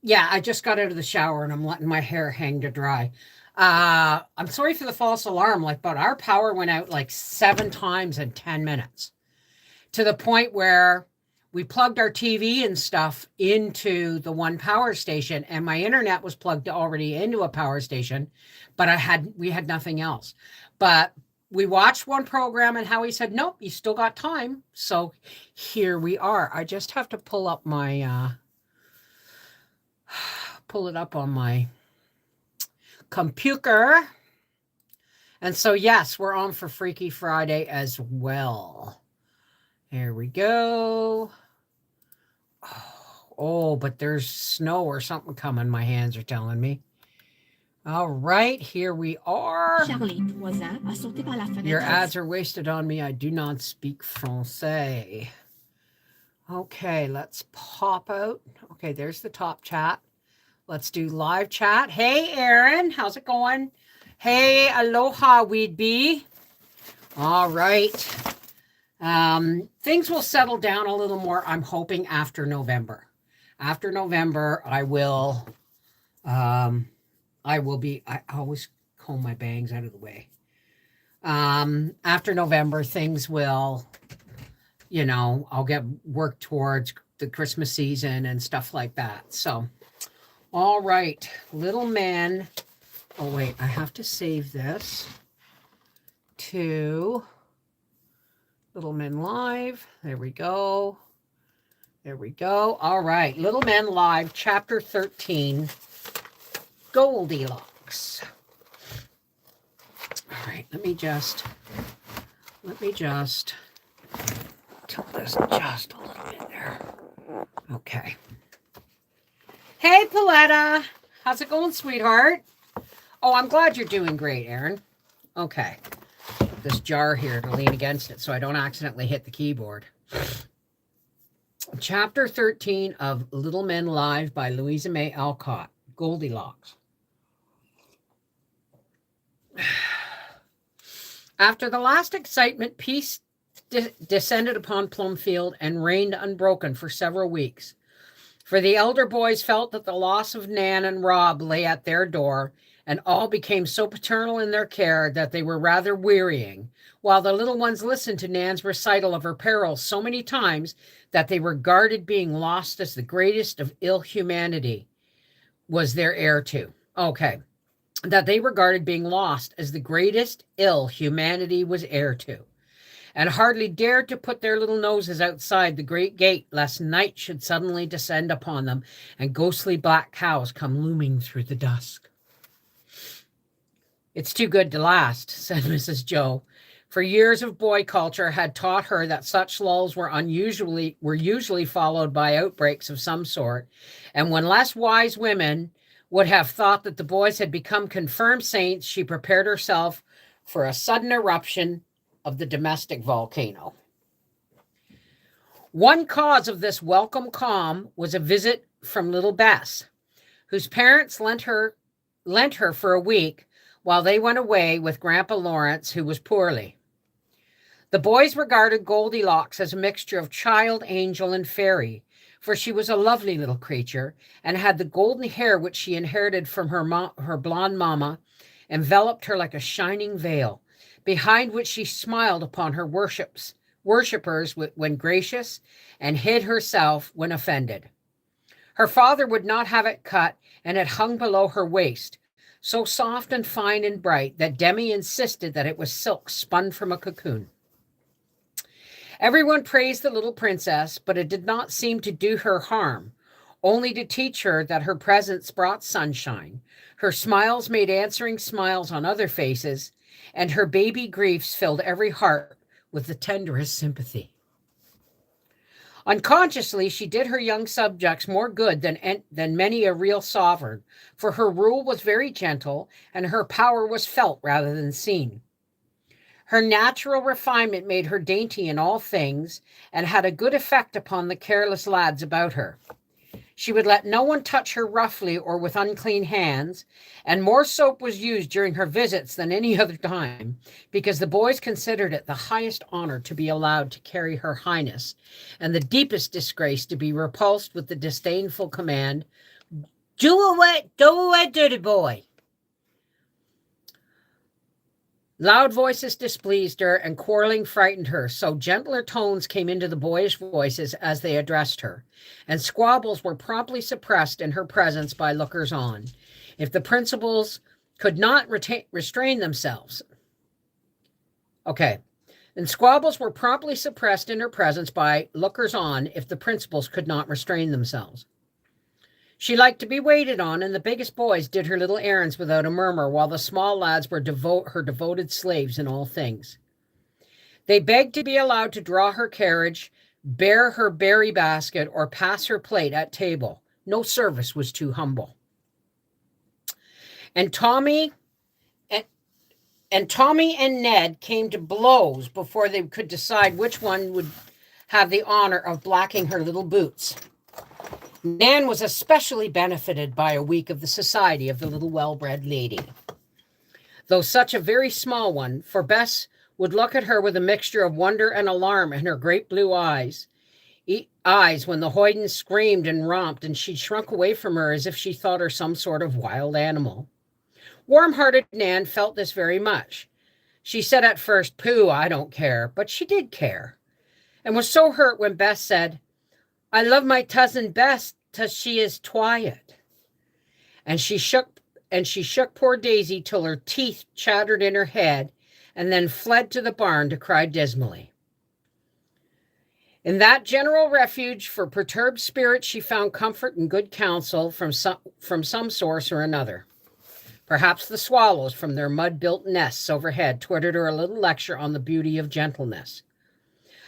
Yeah, I just got out of the shower and I'm letting my hair hang to dry. I'm sorry for the false alarm, but our power went out like 7 times in 10 minutes to the point where we plugged our TV and stuff into the one power station, and my internet was plugged already into a power station, but we had nothing else. But we watched one program and Howie said, "Nope, you still got time." So here we are. I just have to pull it up on my computer. And so yes, we're on for Freaky Friday as well. Here we go. Oh, but there's snow or something coming, my hands are telling me. All right, here we are. Charlie, voisin, a sauté par la fenêtre. Your ads are wasted on me. I do not speak Francais. Okay, let's pop out. Okay, there's the top chat. Let's do live chat. Hey, Aaron, how's it going? Hey, aloha, weed bee. All right. Things will settle down a little more, I'm hoping, after November. After November, I always comb my bangs out of the way. After November, things will, I'll get work towards the Christmas season and stuff like that. So, all right, little man. Oh, wait, I have to save this to Little Men Live. There we go. There we go. All right, Little Men Live, Chapter 13, Goldilocks. All right, let me just tilt this just a little bit there. Okay. Hey, Paletta. How's it going, sweetheart? Oh, I'm glad you're doing great, Aaron. Okay. This jar here to lean against it so I don't accidentally hit the keyboard. Chapter 13 of Little Men Live by Louisa May Alcott, Goldilocks. After the last excitement, peace descended upon Plumfield and reigned unbroken for several weeks. For the elder boys felt that the loss of Nan and Rob lay at their door, and all became so paternal in their care that they were rather wearying, while the little ones listened to Nan's recital of her perils so many times that they regarded being lost as the greatest of ill humanity was their heir to. Okay. That they regarded being lost as the greatest ill humanity was heir to, and hardly dared to put their little noses outside the great gate lest night should suddenly descend upon them and ghostly black cows come looming through the dusk. It's too good to last, said Mrs. Joe. For years of boy culture had taught her that such lulls were usually followed by outbreaks of some sort, and when less wise women would have thought that the boys had become confirmed saints, she prepared herself for a sudden eruption of the domestic volcano. One cause of this welcome calm was a visit from little Bess, whose parents lent her for a week while they went away with Grandpa Lawrence, who was poorly. The boys regarded Goldilocks as a mixture of child, angel, and fairy, for she was a lovely little creature and had the golden hair which she inherited from her blonde mamma enveloped her like a shining veil, behind which she smiled upon her worshippers when gracious and hid herself when offended. Her father would not have it cut, and it hung below her waist, so soft and fine and bright that Demi insisted that it was silk spun from a cocoon. Everyone praised the little princess, but it did not seem to do her harm, only to teach her that her presence brought sunshine. Her smiles made answering smiles on other faces, and her baby griefs filled every heart with the tenderest sympathy. Unconsciously, she did her young subjects more good than many a real sovereign, for her rule was very gentle, and her power was felt rather than seen. Her natural refinement made her dainty in all things, and had a good effect upon the careless lads about her. She would let no one touch her roughly or with unclean hands, and more soap was used during her visits than any other time, because the boys considered it the highest honor to be allowed to carry her highness, and the deepest disgrace to be repulsed with the disdainful command, Do away, dirty boy. Loud voices displeased her, and quarreling frightened her, so gentler tones came into the boyish voices as they addressed her, and squabbles were promptly suppressed in her presence by lookers-on. If the principals could not restrain themselves. And squabbles were promptly suppressed in her presence by lookers-on if the principals could not restrain themselves. She liked to be waited on, and the biggest boys did her little errands without a murmur, while the small lads were her devoted slaves in all things. They begged to be allowed to draw her carriage, bear her berry basket, or pass her plate at table. No service was too humble. And Tommy and Ned came to blows before they could decide which one would have the honor of blacking her little boots. Nan was especially benefited by a week of the society of the little well-bred lady, though such a very small one, for Bess would look at her with a mixture of wonder and alarm in her great blue eyes when the hoydens screamed and romped, and she shrunk away from her as if she thought her some sort of wild animal. Warm-hearted Nan felt this very much. She said at first, "Pooh, I don't care," but she did care, and was so hurt when Bess said, "I love my cousin Bess 'cause she is twiet." And she shook poor Daisy till her teeth chattered in her head, and then fled to the barn to cry dismally. In that general refuge for perturbed spirits, she found comfort and good counsel from some source or another. Perhaps the swallows from their mud-built nests overhead twittered her a little lecture on the beauty of gentleness.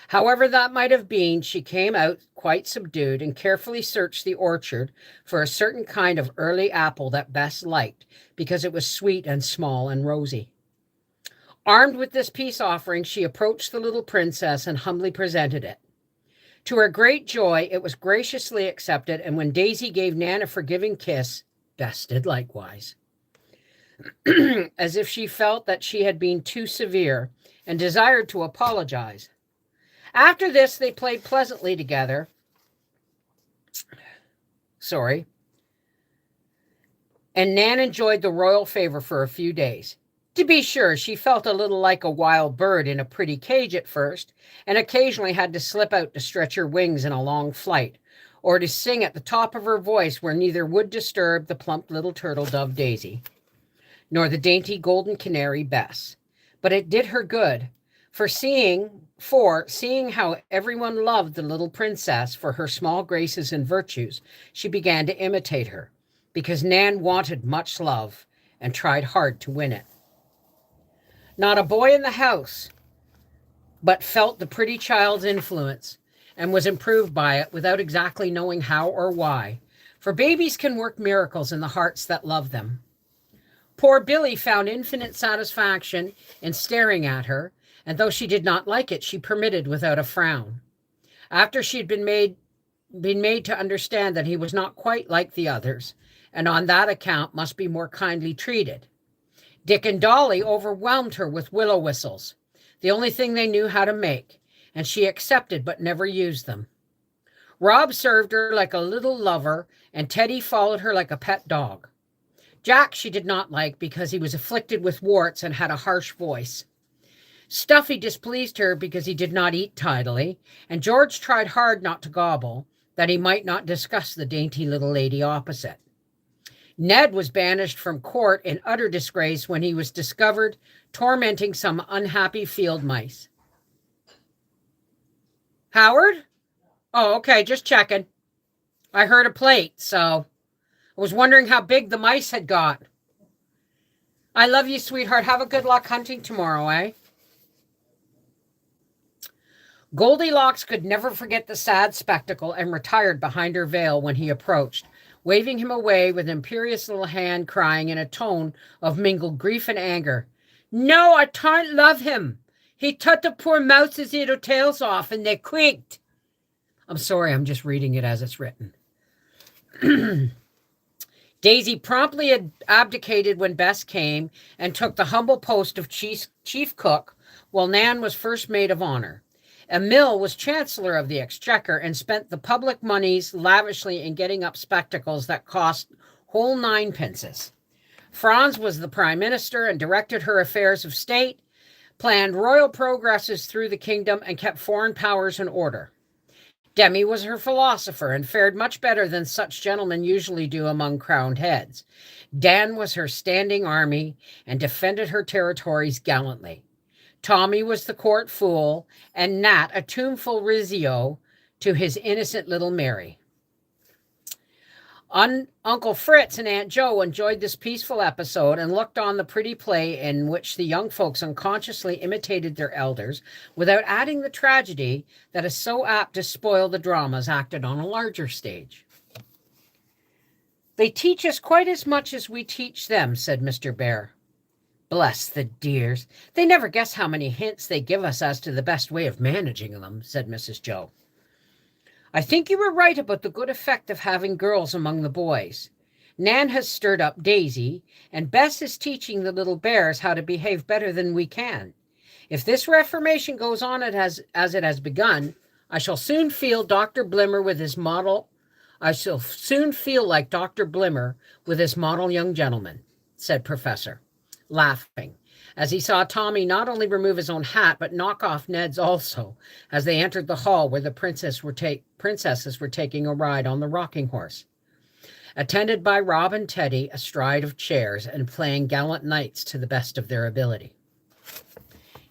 However that might have been, she came out quite subdued and carefully searched the orchard for a certain kind of early apple that Bess liked because it was sweet and small and rosy. Armed with this peace offering, she approached the little princess and humbly presented it. To her great joy, it was graciously accepted, and when Daisy gave Nan a forgiving kiss, Bess did likewise, as if she felt that she had been too severe and desired to apologize. After this, they played pleasantly together. And Nan enjoyed the royal favor for a few days. To be sure, she felt a little like a wild bird in a pretty cage at first, and occasionally had to slip out to stretch her wings in a long flight, or to sing at the top of her voice where neither would disturb the plump little turtle dove Daisy, nor the dainty golden canary Bess. But it did her good, for seeing how everyone loved the little princess for her small graces and virtues, she began to imitate her, because Nan wanted much love and tried hard to win it. Not a boy in the house but felt the pretty child's influence and was improved by it without exactly knowing how or why, for babies can work miracles in the hearts that love them. Poor Billy found infinite satisfaction in staring at her, and though she did not like it, she permitted without a frown. After she had been made to understand that he was not quite like the others, and on that account must be more kindly treated, Dick and Dolly overwhelmed her with willow whistles, the only thing they knew how to make, and she accepted but never used them. Rob served her like a little lover, and Teddy followed her like a pet dog. Jack she did not like because he was afflicted with warts and had a harsh voice. Stuffy displeased her because he did not eat tidily, and George tried hard not to gobble, that he might not discuss the dainty little lady opposite. Ned was banished from court in utter disgrace when he was discovered tormenting some unhappy field mice. Howard? Oh, okay, just checking. I heard a plate, so I was wondering how big the mice had got. I love you, sweetheart. Have a good luck hunting tomorrow, eh? Goldilocks could never forget the sad spectacle and retired behind her veil when he approached, waving him away with an imperious little hand, crying in a tone of mingled grief and anger, "No, I can't love him. He took the poor mouse's little tails off and they creaked." I'm sorry, I'm just reading it as it's written. Daisy promptly abdicated when Bess came and took the humble post of chief cook, while Nan was first maid of honor. Emil was Chancellor of the Exchequer and spent the public monies lavishly in getting up spectacles that cost whole ninepences. Franz was the prime minister and directed her affairs of state, planned royal progresses through the kingdom, and kept foreign powers in order. Demi was her philosopher and fared much better than such gentlemen usually do among crowned heads. Dan was her standing army and defended her territories gallantly. Tommy was the court fool, and Nat a tuneful Rizzio to his innocent little Mary. Uncle Fritz and Aunt Jo enjoyed this peaceful episode and looked on the pretty play in which the young folks unconsciously imitated their elders without adding the tragedy that is so apt to spoil the dramas acted on a larger stage. "They teach us quite as much as we teach them," said Mr. Bear. "Bless the dears. They never guess how many hints they give us as to the best way of managing them," said Mrs. Jo. "I think you were right about the good effect of having girls among the boys. Nan has stirred up Daisy, and Bess is teaching the little bears how to behave better than we can. If this reformation goes on as it has begun, I shall soon feel Dr. Blimmer with his model. I shall soon feel like Dr. Blimmer with his model young gentleman," said Professor, laughing, as he saw Tommy not only remove his own hat, but knock off Ned's also, as they entered the hall where the princesses were taking a ride on the rocking horse, attended by Rob and Teddy astride of chairs and playing gallant knights to the best of their ability.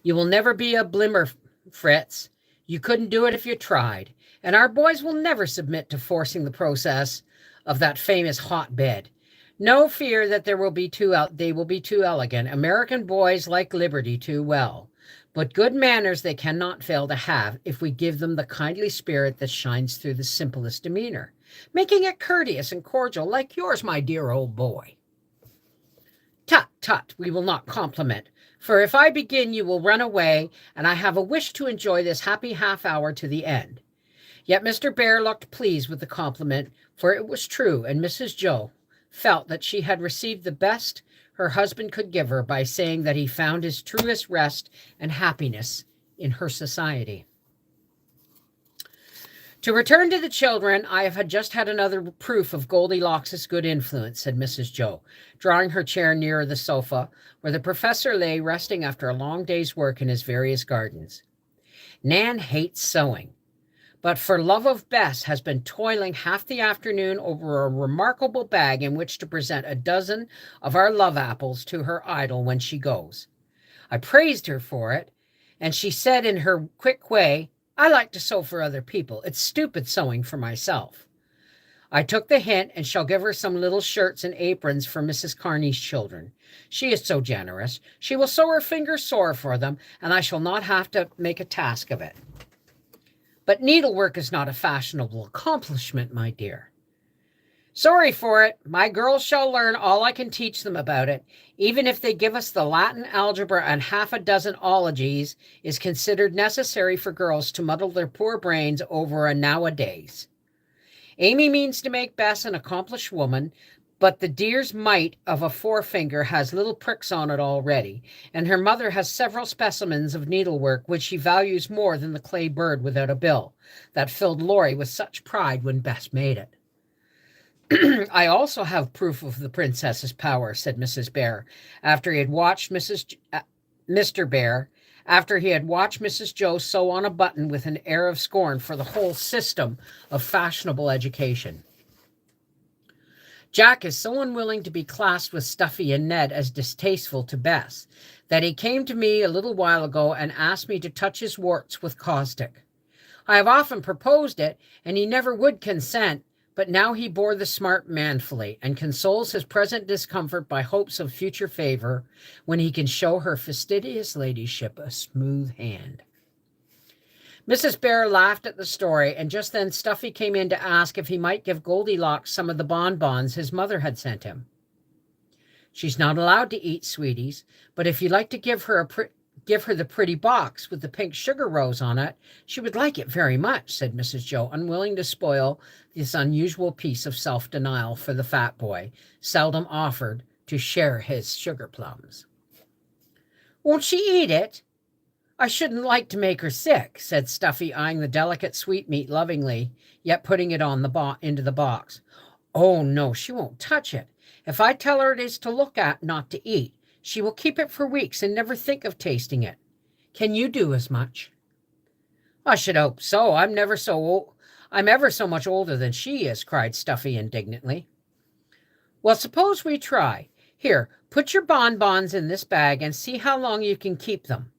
"You will never be a Blimmer, Fritz. You couldn't do it if you tried, and our boys will never submit to forcing the process of that famous hot bed. No fear that they will be too elegant. American boys like liberty too well, but good manners they cannot fail to have if we give them the kindly spirit that shines through the simplest demeanor, making it courteous and cordial like yours, my dear old boy." "Tut, tut, we will not compliment, for if I begin you will run away, and I have a wish to enjoy this happy half hour to the end." Yet Mr. Bear looked pleased with the compliment, for it was true, and Mrs. Jo felt that she had received the best her husband could give her by saying that he found his truest rest and happiness in her society. "To return to the children, I have just had another proof of Goldilocks' good influence," said Mrs. Jo, drawing her chair nearer the sofa, where the professor lay resting after a long day's work in his various gardens. "Nan hates sewing, but for love of Bess has been toiling half the afternoon over a remarkable bag in which to present a dozen of our love apples to her idol when she goes. I praised her for it, and she said in her quick way, 'I like to sew for other people. It's stupid sewing for myself.' I took the hint and shall give her some little shirts and aprons for Mrs. Carney's children. She is so generous. She will sew her fingers sore for them, and I shall not have to make a task of it. But needlework is not a fashionable accomplishment, my dear." "Sorry for it. My girls shall learn all I can teach them about it. Even if they give us the Latin algebra and half a dozen ologies is considered necessary for girls to muddle their poor brains over a nowadays. Amy means to make Bess an accomplished woman, but the dear's mite of a forefinger has little pricks on it already, and her mother has several specimens of needlework which she values more than the clay bird without a bill that filled Laurie with such pride when Bess made it." "I also have proof of the princess's power," said Mrs. Bear, after he had watched Mr. Bear, after he had watched Mrs. Jo sew on a button with an air of scorn for the whole system of fashionable education. "Jack is so unwilling to be classed with Stuffy and Ned as distasteful to Bess that he came to me a little while ago and asked me to touch his warts with caustic. I have often proposed it, and he never would consent, but now he bore the smart manfully and consoles his present discomfort by hopes of future favor when he can show her fastidious ladyship a smooth hand." Mrs. Bear laughed at the story, and just then Stuffy came in to ask if he might give Goldilocks some of the bonbons his mother had sent him. "She's not allowed to eat sweeties, but if you'd like to give her the pretty box with the pink sugar rose on it, she would like it very much," said Mrs. Jo, unwilling to spoil this unusual piece of self-denial for the fat boy, seldom offered to share his sugar plums. "Won't she eat it? I shouldn't like to make her sick," said Stuffy, eyeing the delicate sweetmeat lovingly, yet putting it on into the box. Oh, no, she won't touch it. If I tell her it is to look at, not to eat, she will keep it for weeks and never think of tasting it. Can you do as much? I should hope so. I'm never so old. I'm ever so much older than she is, cried Stuffy indignantly. Well, suppose we try. Here, put your bonbons in this bag and see how long you can keep them.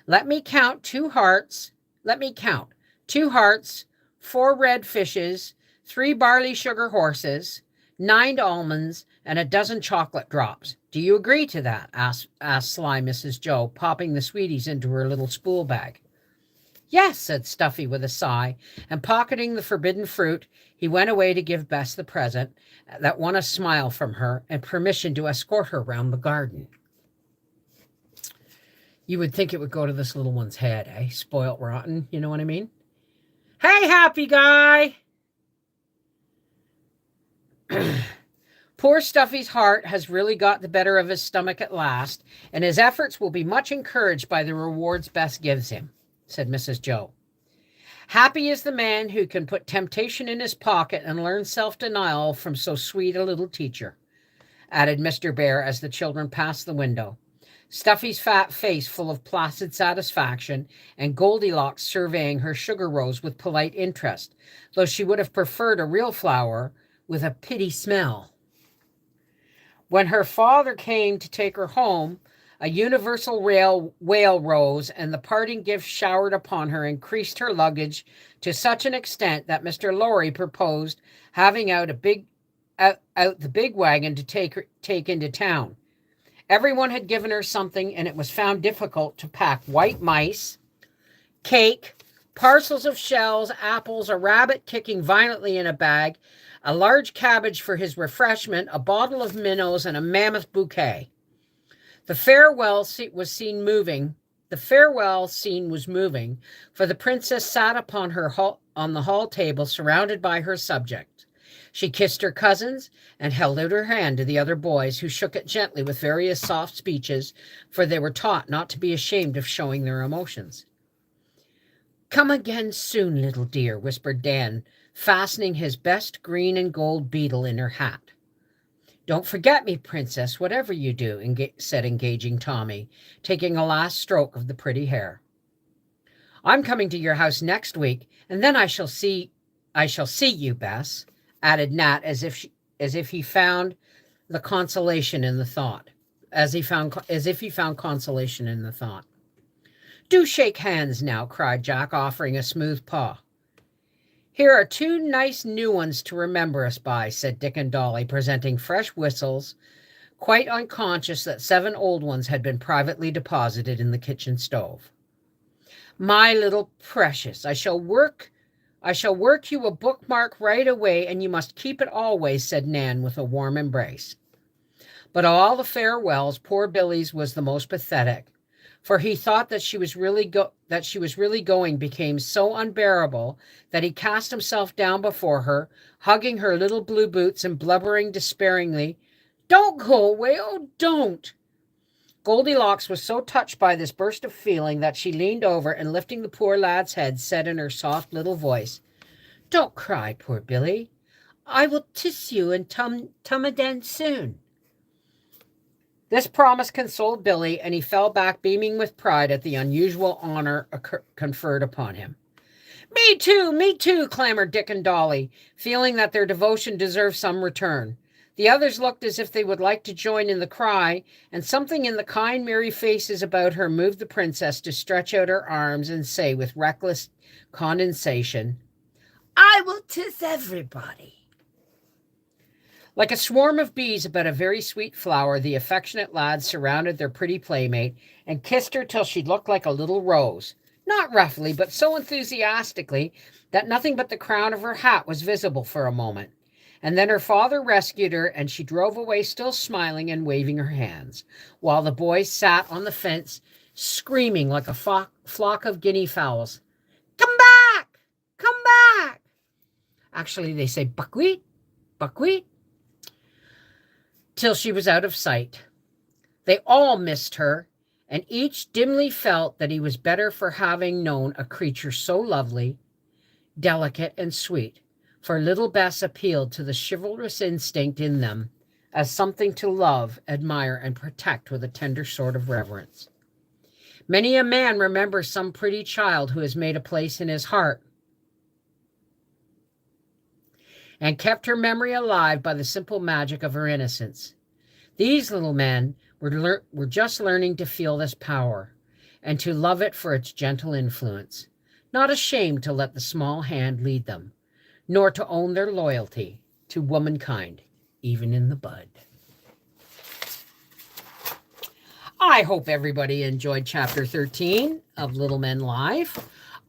Let me count 2 hearts. Let me count 2 hearts, 4 red fishes, 3 barley sugar horses, 9 almonds, and a dozen chocolate drops. Do you agree to that? Asked sly Mrs. Joe, popping the sweeties into her little spool bag. Yes, said Stuffy with a sigh, and pocketing the forbidden fruit, he went away to give Bess the present that won a smile from her and permission to escort her round the garden. You would think it would go to this little one's head, eh? Spoilt rotten, you know what I mean? Hey, happy guy! Poor Stuffy's heart has really got the better of his stomach at last, and his efforts will be much encouraged by the rewards Bess gives him, said Mrs. Joe. Happy is the man who can put temptation in his pocket and learn self-denial from so sweet a little teacher, added Mr. Bear as the children passed the window, Stuffy's fat face full of placid satisfaction, and Goldilocks surveying her sugar rose with polite interest, though she would have preferred a real flower with a pitty smell. When her father came to take her home, a universal wail rose, and the parting gifts showered upon her increased her luggage to such an extent that Mr. Lorry proposed having out the big wagon to take into town. Everyone had given her something, and it was found difficult to pack white mice, cake, parcels of shells, apples, a rabbit kicking violently in a bag, a large cabbage for his refreshment, a bottle of minnows, and a mammoth bouquet. The farewell scene was moving, for the princess sat upon the hall table surrounded by her subjects. She kissed her cousins and held out her hand to the other boys, who shook it gently with various soft speeches, for they were taught not to be ashamed of showing their emotions. Come again soon, little dear, whispered Dan, fastening his best green and gold beetle in her hat. Don't forget me, princess, whatever you do, said engaging Tommy, taking a last stroke of the pretty hair. I'm coming to your house next week, and then I shall see you, Bess, added Nat, as if he found consolation in the thought. Do shake hands now, cried Jack, offering a smooth paw. Here are 2 nice new ones to remember us by, said Dick and Dolly, presenting fresh whistles, quite unconscious that 7 old ones had been privately deposited in the kitchen stove. My little precious, I shall work you a bookmark right away, and you must keep it always, said Nan with a warm embrace. But of all the farewells, poor Billy's was the most pathetic, for he thought that she was really going became so unbearable that he cast himself down before her, hugging her little blue boots and blubbering despairingly, "Don't go away, oh, don't!" Goldilocks was so touched by this burst of feeling that she leaned over and, lifting the poor lad's head, said in her soft little voice, "Don't cry, poor Billy. I will tiss you and tum again soon." This promise consoled Billy, and he fell back beaming with pride at the unusual honor conferred upon him. Me too, clamored Dick and Dolly, feeling that their devotion deserved some return. The others looked as if they would like to join in the cry, and something in the kind, merry faces about her moved the princess to stretch out her arms and say with reckless condescension, "I will tiss everybody." Like a swarm of bees about a very sweet flower, the affectionate lads surrounded their pretty playmate and kissed her till she looked like a little rose, not roughly, but so enthusiastically that nothing but the crown of her hat was visible for a moment. And then her father rescued her, and she drove away still smiling and waving her hands, while the boys sat on the fence screaming like a flock of guinea fowls. Come back! Come back! Actually, they say buckwheat, buckwheat, till she was out of sight. They all missed her, and each dimly felt that he was better for having known a creature so lovely, delicate, and sweet, for little Bess appealed to the chivalrous instinct in them as something to love, admire, and protect with a tender sort of reverence. Many a man remembers some pretty child who has made a place in his heart and kept her memory alive by the simple magic of her innocence. These little men were just learning to feel this power and to love it for its gentle influence, not ashamed to let the small hand lead them, nor to own their loyalty to womankind, even in the bud. I hope everybody enjoyed chapter 13 of Little Men Live.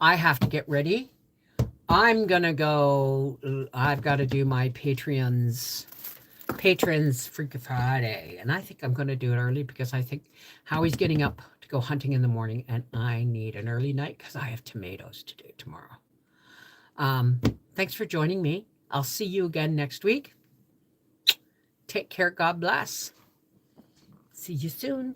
I have to get ready. I'm going to go, I've got to do my patrons Freaky Friday. And I think I'm going to do it early because I think Howie's getting up to go hunting in the morning and I need an early night because I have tomatoes to do tomorrow. Thanks for joining me. I'll see you again next week. Take care. God bless. See you soon.